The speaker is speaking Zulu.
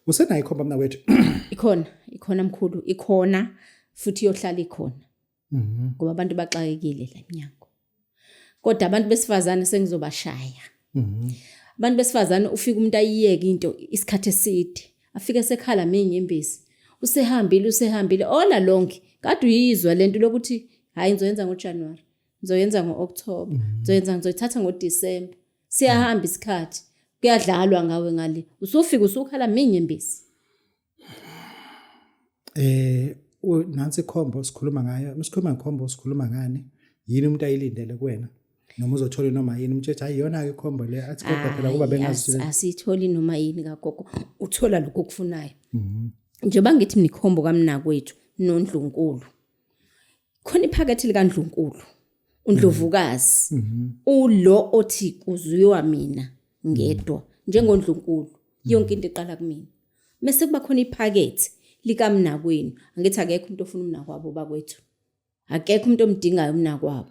Usenayo ikhomba mna wethu? Ikhona mkhulu, ikhona futhi iyohlala ikhona. Ngoba abantu baxakekile la eminyango. Kodwa abantu besifazane sengizobashaya. Abantu besifazane ufika umuntu ayiyeke into isikhathi eside. Afike sekhala menyembezi. Usehambile ola lonke. Kade uyizwa lento lokuthi hayi ngizoyenza ngoJanuary, ngizoyenza ngoOctober, ngizoyithatha ngoDisemba. Siyahamba isikhathi. Kuyadlalwa ngawe ngale. Usufika usukhala menyembezi. Nansi ikhombo sikhuluma ngayo. Masikhuluma ngekhombo sikhuluma ngani? Yini umuntu ayilindele kuwena? Noma uzothola noma yini umthetho ayiyona ke ikhombo le athi kodwa phela kuba bengazithile. Asitholi noma yini kagogo. Uthola lokho okufunayo. Njengoba ngithi mina ikhombo kaMnakwethu noNdlunkulu. Khona iphakathi likaNdlunkulu. uNdlovukazi. Ulo othi kuziwa mina ngedwa njengoNdlunkulu. Yonke into iqala kumina. Mase kuba khona iphakethe likaMnakwenu. Angithi akekho umuntu ofuna umnakwabo bakwethu. Akekho umuntu omdingayo umnakwabo.